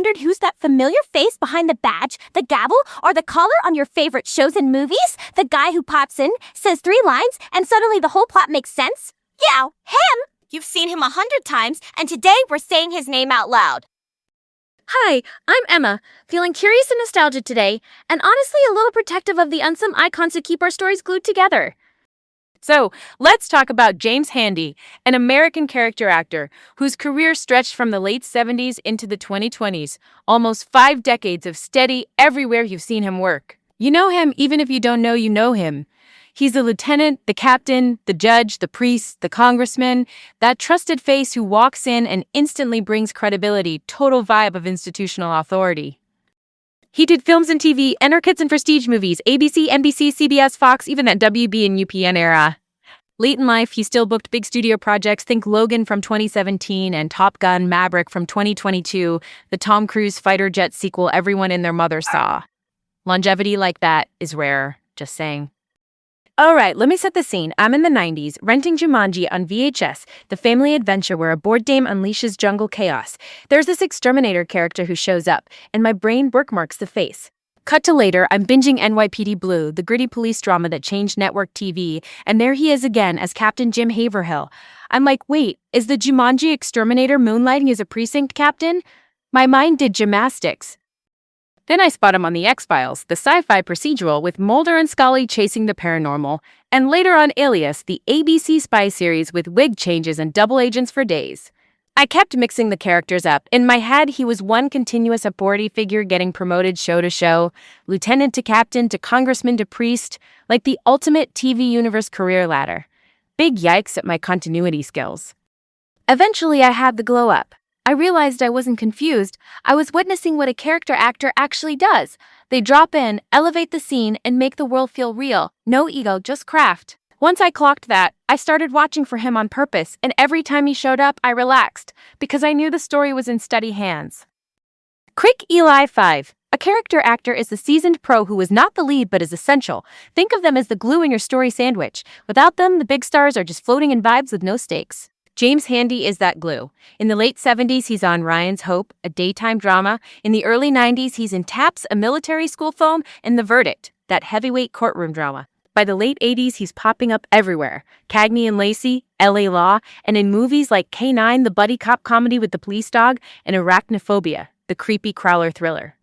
wondered who's that familiar face behind the badge, the gavel, or the collar on your favorite shows and movies? The guy who pops in, says 3 lines, and suddenly the whole plot makes sense? Yeah, him! You've seen him 100 times, and today we're saying his name out loud. Hi, I'm Emma, feeling curious and nostalgic today, and honestly a little protective of the unsung icons who keep our stories glued together. So, let's talk about James Handy, an American character actor whose career stretched from the late 70s into the 2020s, almost 5 decades of steady everywhere you've seen him work. You know him even if you don't know you know him. He's the lieutenant, the captain, the judge, the priest, the congressman, that trusted face who walks in and instantly brings credibility, total vibe of institutional authority. He did films and TV, enter kids and prestige movies, ABC, NBC, CBS, Fox, even that WB and UPN era. Late in life, he still booked big studio projects. Think Logan from 2017 and Top Gun Maverick from 2022, the Tom Cruise fighter jet sequel everyone and their mother saw. Longevity like that is rare, just saying. Alright, let me set the scene. I'm in the 90s, renting Jumanji on VHS, the family adventure where a bored dame unleashes jungle chaos. There's this exterminator character who shows up, and my brain bookmarks the face. Cut to later, I'm binging NYPD Blue, the gritty police drama that changed network TV, and there he is again as Captain Jim Haverhill. I'm like, wait, is the Jumanji exterminator moonlighting as a precinct captain? My mind did gymnastics. Then I spot him on The X-Files, the sci-fi procedural with Mulder and Scully chasing the paranormal, and later on Alias, the ABC spy series with wig changes and double agents for days. I kept mixing the characters up. In my head, he was one continuous authority figure getting promoted show to show, lieutenant to captain to congressman to priest, like the ultimate TV universe career ladder. Big yikes at my continuity skills. Eventually, I had the glow up. I realized I wasn't confused. I was witnessing what a character actor actually does. They drop in, elevate the scene, and make the world feel real. No ego, just craft. Once I clocked that, I started watching for him on purpose, and every time he showed up, I relaxed, because I knew the story was in steady hands. Quick Eli 5. A character actor is the seasoned pro who is not the lead but is essential. Think of them as the glue in your story sandwich. Without them, the big stars are just floating in vibes with no stakes. James Handy is that glue. In the late 70s, he's on Ryan's Hope, a daytime drama. In the early 90s, he's in Taps, a military school film, and The Verdict, that heavyweight courtroom drama. By the late 80s, he's popping up everywhere. Cagney and Lacey, LA Law, and in movies like K9, the buddy cop comedy with the police dog, and Arachnophobia, the creepy crawler thriller.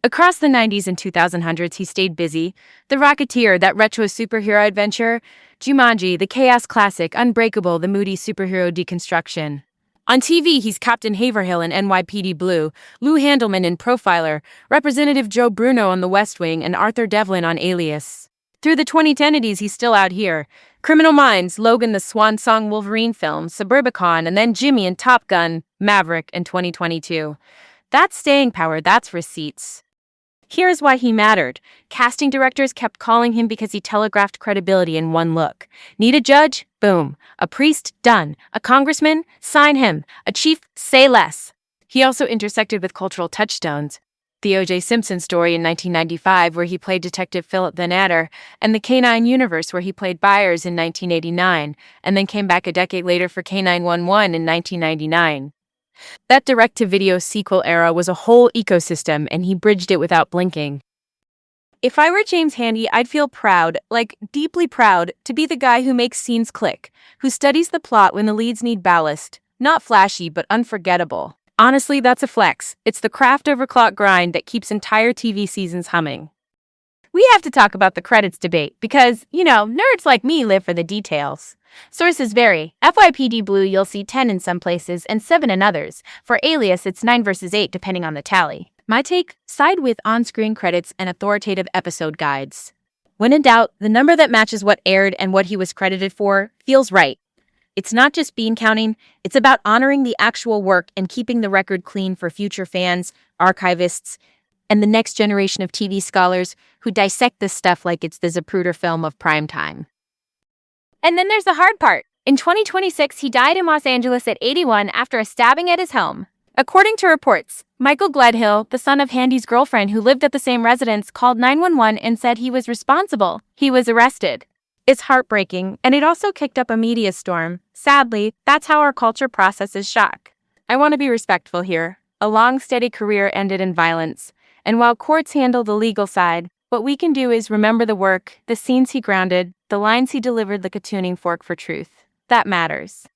Across the 90s and 2000s, he stayed busy. The Rocketeer, that retro superhero adventure. Jumanji, the chaos classic. Unbreakable, the moody superhero deconstruction. On TV, he's Captain Haverhill in NYPD Blue, Lou Handelman in Profiler, Representative Joe Bruno on The West Wing, and Arthur Devlin on Alias. Through the 2010s, he's still out here. Criminal Minds, Logan the Swan Song Wolverine film, Suburbicon, and then Jimmy in Top Gun, Maverick in 2022. That's staying power, that's receipts. Here's why he mattered. Casting directors kept calling him because he telegraphed credibility in one look. Need a judge? Boom. A priest? Done. A congressman? Sign him. A chief? Say less. He also intersected with cultural touchstones. The O.J. Simpson story in 1995, where he played Detective Philip Van Adder, and the K9 universe, where he played Byers in 1989, and then came back a decade later for K911 in 1999. That direct-to-video sequel era was a whole ecosystem, and he bridged it without blinking. If I were James Handy, I'd feel proud, like deeply proud, to be the guy who makes scenes click, who studies the plot when the leads need ballast. Not flashy, but unforgettable. Honestly, that's a flex. It's the craft over clock grind that keeps entire TV seasons humming. We have to talk about the credits debate because, nerds like me live for the details. Sources vary. FYPD Blue, you'll see 10 in some places and 7 in others. For Alias, it's 9 versus 8 depending on the tally. My take? Side with on-screen credits and authoritative episode guides. When in doubt, the number that matches what aired and what he was credited for feels right. It's not just bean counting, it's about honoring the actual work and keeping the record clean for future fans, archivists, and the next generation of TV scholars who dissect this stuff like it's the Zapruder film of prime time. And then there's the hard part. In 2026, he died in Los Angeles at 81 after a stabbing at his home. According to reports, Michael Gledhill, the son of Handy's girlfriend who lived at the same residence, called 911 and said he was responsible. He was arrested. It's heartbreaking, and it also kicked up a media storm. Sadly, that's how our culture processes shock. I want to be respectful here. a long, steady career ended in violence. And while courts handle the legal side, what we can do is remember the work, the scenes he grounded, the lines he delivered like a tuning fork for truth. That matters.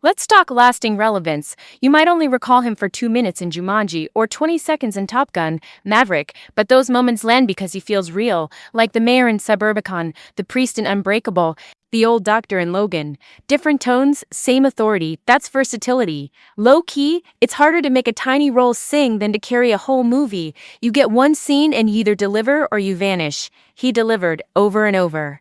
Let's talk lasting relevance. You might only recall him for 2 minutes in Jumanji or 20 seconds in Top Gun, Maverick, but those moments land because he feels real, like the mayor in Suburbicon, the priest in Unbreakable, the old doctor in Logan. Different tones, same authority, that's versatility. Low-key, it's harder to make a tiny role sing than to carry a whole movie. You get one scene and you either deliver or you vanish. He delivered over and over.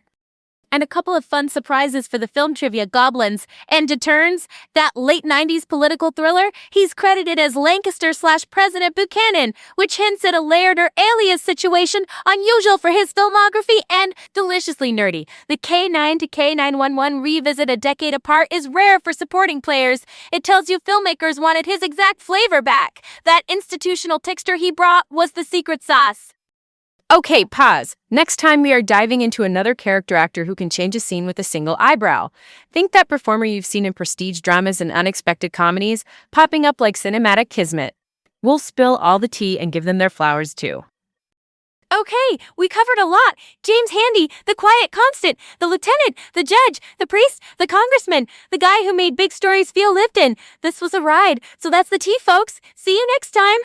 And a couple of fun surprises for the film trivia goblins. And to turns, that late 90s political thriller, he's credited as Lancaster/President Buchanan, which hints at a layered or alias situation unusual for his filmography and deliciously nerdy. The K9 to K911 revisit a decade apart is rare for supporting players. It tells you filmmakers wanted his exact flavor back. That institutional texture he brought was the secret sauce. Okay, pause. Next time we are diving into another character actor who can change a scene with a single eyebrow. Think that performer you've seen in prestige dramas and unexpected comedies, popping up like cinematic kismet. We'll spill all the tea and give them their flowers too. Okay, we covered a lot. James Handy, the quiet constant, the lieutenant, the judge, the priest, the congressman, the guy who made big stories feel lived in. This was a ride, so that's the tea, folks. See you next time.